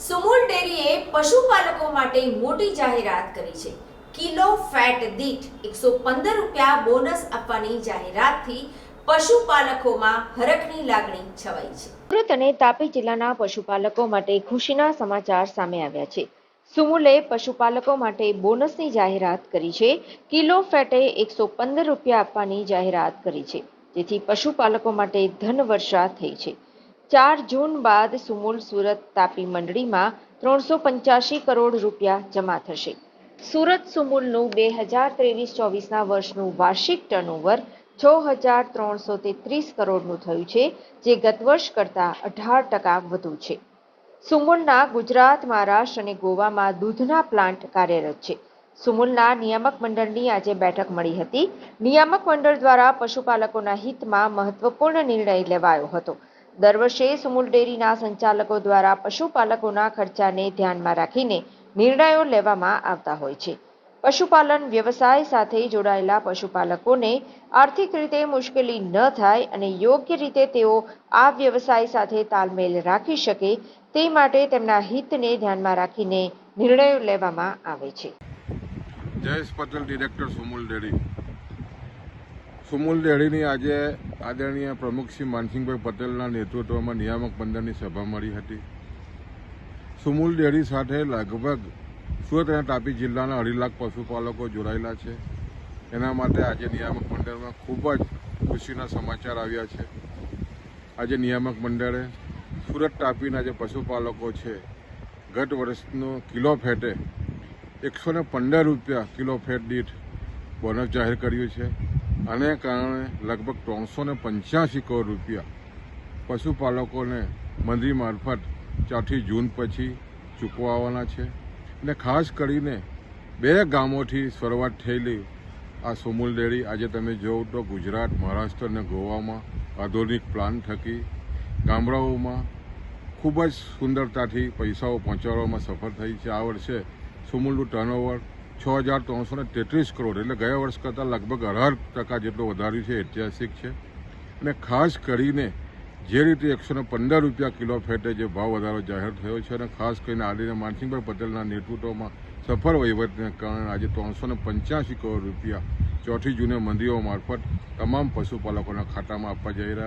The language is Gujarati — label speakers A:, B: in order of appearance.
A: સુમુલ ડેરીએ પશુપાલકો માટે મોટી જાહેરાત કરી છે। કિલો ફેટ દીઠ 115 રૂપિયા બોનસ આપવાની જાહેરાતથી પશુપાલકોમાં હરખની લાગણી છવાઈ છે।
B: સુરત અને તાપી જિલ્લાના પશુપાલકો માટે ખુશીના સમાચાર સામે આવ્યા છે। સુમુલે પશુપાલકો માટે બોનસની જાહેરાત કરી છે। કિલો ફેટે 115 રૂપિયા આપવાની જાહેરાત કરી છે, જેથી પશુપાલકો માટે ધનવર્ષા થઈ છે। 4 જૂન બાદ સુમુલ સુરત તાપી મંડળીમાં 385 કરોડ રૂપિયા જમા થશે। સુરત સુમુલનું 2023-24ના વર્ષનું વાર્ષિક ટર્નઓવર 6,333 કરોડનું થયું છે, જે ગત વર્ષ કરતાં 18% વધુ છે। સુમુલના ગુજરાત, મહારાષ્ટ્ર અને ગોવામાં દૂધના પ્લાન્ટ કાર્યરત છે। સુમુલના નિયામક મંડળની આજે બેઠક મળી હતી। નિયામક મંડળ દ્વારા પશુપાલકોના હિતમાં મહત્વપૂર્ણ નિર્ણય લેવાયો હતો। દર વર્ષે સુમુલ ડેરીના સંચાલકો દ્વારા પશુપાલકોના ખર્ચાને ધ્યાનમાં રાખીને નિર્ણયો લેવામાં આવતા હોય છે। પશુપાલન વ્યવસાય સાથે જોડાયેલા પશુપાલકોને આર્થિક રીતે મુશ્કેલી ન થાય અને યોગ્ય રીતે તેઓ આ વ્યવસાય સાથે તાલમેલ રાખી શકે તે માટે તેમના હિતને ધ્યાનમાં રાખીને નિર્ણયો લેવામાં આવે છે।
C: Jayesh Patel, director Sumul dairy. સુમુલ ડેરીની આજે આદરણીય પ્રમુખ શ્રી માનસિંહભાઈ પટેલના નેતૃત્વમાં નિયામક મંડળની સભા મળી હતી। સુમુલ ડેરી સાથે લગભગ સુરત અને તાપી જિલ્લાના 2.5 લાખ પશુપાલકો જોડાયેલા છે। એના માટે આજે નિયામક મંડળમાં ખૂબ જ ખુશીના સમાચાર આવ્યા છે। આજે નિયામક મંડળે સુરત તાપીના જે પશુપાલકો છે, ગત વર્ષનો કિલો ફેટે 115 રૂપિયા કિલો ફેટ દીઠ બોનસ જાહેર કર્યું છે। આને કારણે લગભગ 385 કરોડ રૂપિયા પશુપાલકોને મંત્રી મારફત 4 જૂન પછી ચૂકવવાના છે। અને ખાસ કરીને 2 ગામોથી શરૂઆત થયેલી આ સુમુલ ડેરી આજે તમે જોવો તો ગુજરાત, મહારાષ્ટ્ર અને ગોવામાં આધુનિક પ્લાન થકી ગામડાઓમાં ખૂબ જ સુંદરતાથી પૈસાઓ પહોંચાડવામાં સફળ થઈ છે। આ વર્ષે સુમુલનું ટર્નઓવર 6,333 કરોડ એટલે ગયા વર્ષ કરતાં લગભગ 18% જેટલો વધાર્યું છે, ઐતિહાસિક છે। અને ખાસ કરીને જે રીતે 115 રૂપિયા કિલો ફેટે જે ભાવ વધારો જાહેર થયો છે, અને ખાસ કરીને આદરણીય માનસિંહભાઈ પટેલના નેતૃત્વમાં સફળ વહીવટને કારણે આજે 385 કરોડ રૂપિયા 4 જૂને મંત્રીઓ મારફત તમામ પશુપાલકોના ખાતામાં આપવા જઈ રહ્યા